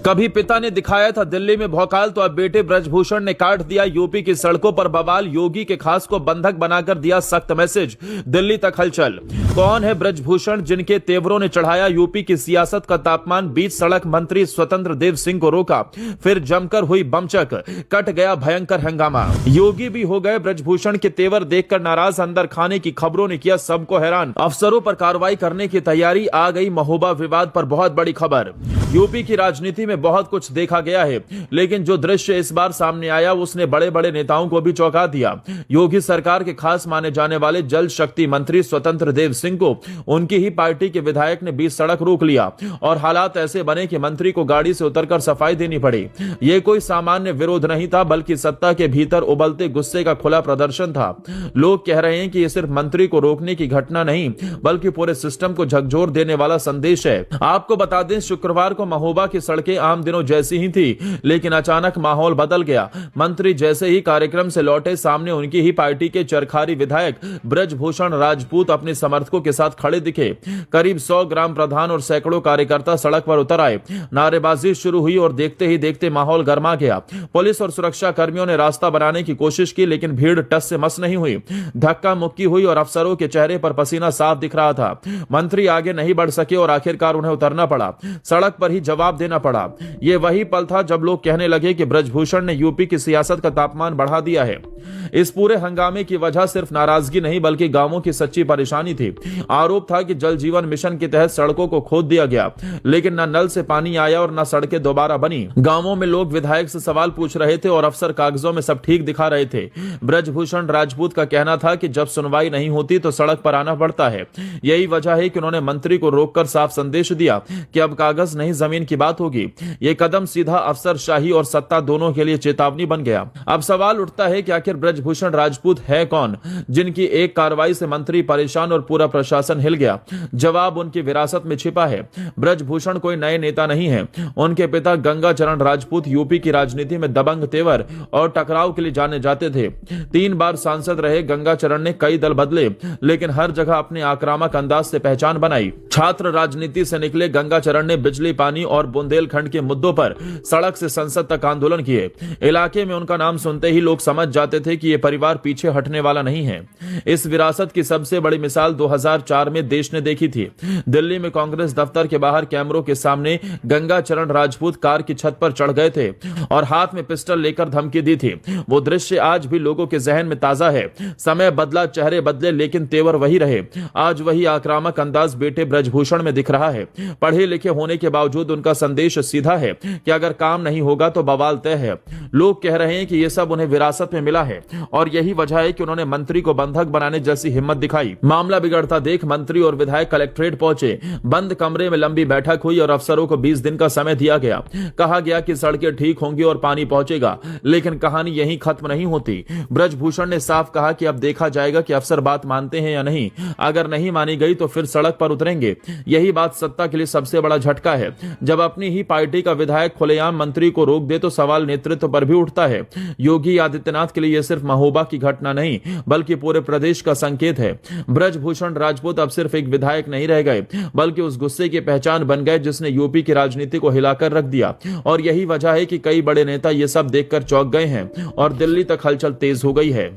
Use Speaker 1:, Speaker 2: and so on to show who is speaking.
Speaker 1: कभी पिता ने दिखाया था दिल्ली में भौकाल, तो अब बेटे ब्रजभूषण ने काट दिया यूपी की सड़कों पर बवाल। योगी के खास को बंधक बनाकर दिया सख्त मैसेज, दिल्ली तक हलचल। कौन है ब्रजभूषण जिनके तेवरों ने चढ़ाया यूपी की सियासत का तापमान? बीच सड़क मंत्री स्वतंत्र देव सिंह को रोका, फिर जमकर हुई बमचक, कट गया भयंकर हंगामा। योगी भी हो गए ब्रजभूषण के तेवर देखकर नाराज, अंदर खाने की खबरों ने किया सबको हैरान। अफसरों पर कार्रवाई करने की तैयारी, आ गई महोबा विवाद पर बहुत बड़ी खबर। यूपी की राजनीति में बहुत कुछ देखा गया है, लेकिन जो दृश्य इस बार सामने आया उसने बड़े बड़े नेताओं को भी चौंका दिया। योगी सरकार के खास माने जाने वाले जल शक्ति मंत्री स्वतंत्र देव सिंह को उनकी ही पार्टी के विधायक ने बीच सड़क रोक लिया और हालात ऐसे बने कि मंत्री को गाड़ी से उतरकर सफाई देनी पड़ी। यह कोई सामान्य विरोध नहीं था, बल्कि सत्ता के भीतर उबलते गुस्से का खुला प्रदर्शन था। लोग कह रहे हैं कि यह सिर्फ मंत्री को रोकने की घटना नहीं, बल्कि पूरे सिस्टम को झकझोर देने वाला संदेश है। आपको बता दें, शुक्रवार को महोबा की सड़कें आम दिनों जैसी ही थी, लेकिन अचानक माहौल बदल गया। मंत्री जैसे ही कार्यक्रम से लौटे, सामने उनकी ही पार्टी के चरखारी विधायक ब्रजभूषण राजपूत अपने समर्थकों के साथ खड़े दिखे। करीब 100 ग्राम प्रधान और सैकड़ों कार्यकर्ता सड़क पर उतर आए। नारेबाजी शुरू हुई और देखते ही देखते माहौल गर्मा गया। पुलिस और सुरक्षा कर्मियों ने रास्ता बनाने की कोशिश की, लेकिन भीड़ टस से मस नहीं हुई। धक्का मुक्की हुई और अफसरों के चेहरे पर पसीना साफ दिख रहा था। मंत्री आगे नहीं बढ़ सके और आखिरकार उन्हें उतरना पड़ा, सड़क पर ही जवाब देना पड़ा। यह वही पल था जब लोग कहने लगे कि ब्रजभूषण ने यूपी की सियासत का तापमान बढ़ा दिया है। इस पूरे हंगामे की वजह सिर्फ नाराजगी नहीं, बल्कि गांवों की सच्ची परेशानी थी। आरोप था कि जल जीवन मिशन के तहत सड़कों को खोद दिया गया, लेकिन न नल से पानी आया और न सड़कें दोबारा बनी। गांवों में लोग विधायक से सवाल पूछ रहे थे और अफसर कागजों में सब ठीक दिखा रहे थे। ब्रजभूषण राजपूत का कहना था कि जब सुनवाई नहीं होती तो सड़क पर आना पड़ता है। यही वजह है कि उन्होंने मंत्री को रोककर साफ संदेश दिया कि अब कागज नहीं जमीन की बात होगी। यह कदम सीधा अफसरशाही और सत्ता दोनों के लिए चेतावनी बन गया। अब सवाल उठता है कि आखिर ब्रजभूषण राजपूत है कौन, जिनकी एक कार्रवाई से मंत्री परेशान और पूरा प्रशासन हिल गया? जवाब उनकी विरासत में छिपा है। ब्रजभूषण कोई नए नेता नहीं है। उनके पिता गंगाचरण राजपूत यूपी की राजनीति में दबंग तेवर और टकराव के लिए जाने जाते थे। 3 बार सांसद रहे गंगाचरण ने कई दल बदले, लेकिन हर जगह अपने आक्रामक अंदाज से पहचान बनाई। छात्र राजनीति से निकले गंगाचरण ने बिजली, पानी और बुंदेलखंड के मुद्दों पर सड़क से संसद तक आंदोलन किए। इलाके में उनका नाम सुनते ही लोग समझ जाते थे कि यह परिवार पीछे हटने वाला नहीं है। इस विरासत की सबसे बड़ी मिसाल 2004 में देश ने देखी थी। दिल्ली में कांग्रेस दफ्तर के बाहर कैमरों के सामने गंगाचरण राजपूत कार की छत पर चढ़ गए थे और हाथ में पिस्टल लेकर धमकी दी थी। वो दृश्य आज भी लोगों के जहन में ताजा है। समय बदला, चेहरे बदले, लेकिन तेवर वही रहे। आज वही आक्रामक अंदाज बेटे ब्रजभूषण में दिख रहा है। पढ़े लिखे होने के बावजूद उनका संदेश सीधा है कि अगर काम नहीं होगा तो बवाल तय है। लोग कह रहे हैं कि यह सब उन्हें विरासत में मिला है और यही वजह है कि उन्होंने मंत्री को बंधक बनाने जैसी हिम्मत दिखाई। मामला बिगड़ता देख मंत्री और विधायक कलेक्ट्रेट पहुंचे। बंद कमरे में लंबी बैठक हुई और अफसरों को 20 दिन का समय दिया गया। कहा गया कि सड़कें ठीक होंगी और पानी पहुंचेगा, लेकिन कहानी यहीं खत्म नहीं होती। ब्रजभूषण ने साफ कहा कि अब देखा जाएगा कि अफसर बात मानते हैं या नहीं। अगर नहीं मानी गई तो फिर सड़क पर उतरेंगे। यही बात सत्ता के लिए सबसे बड़ा झटका है। जब अपनी ही पार्टी का विधायक खुलेआम मंत्री को रोक दे तो सवाल नेतृत्व पर भी उठता है। योगी आदित्यनाथ के लिए यह सिर्फ महोबा की घटना नहीं, बल्कि पूरे प्रदेश का संकेत है। ब्रजभूषण राजपूत अब सिर्फ एक विधायक नहीं रह गए, बल्कि उस गुस्से की पहचान बन गए जिसने यूपी की राजनीति को हिलाकर रख दिया। और यही वजह है कि कई बड़े नेता ये सब देखकर चौंक गए हैं और दिल्ली तक हलचल तेज हो गई है।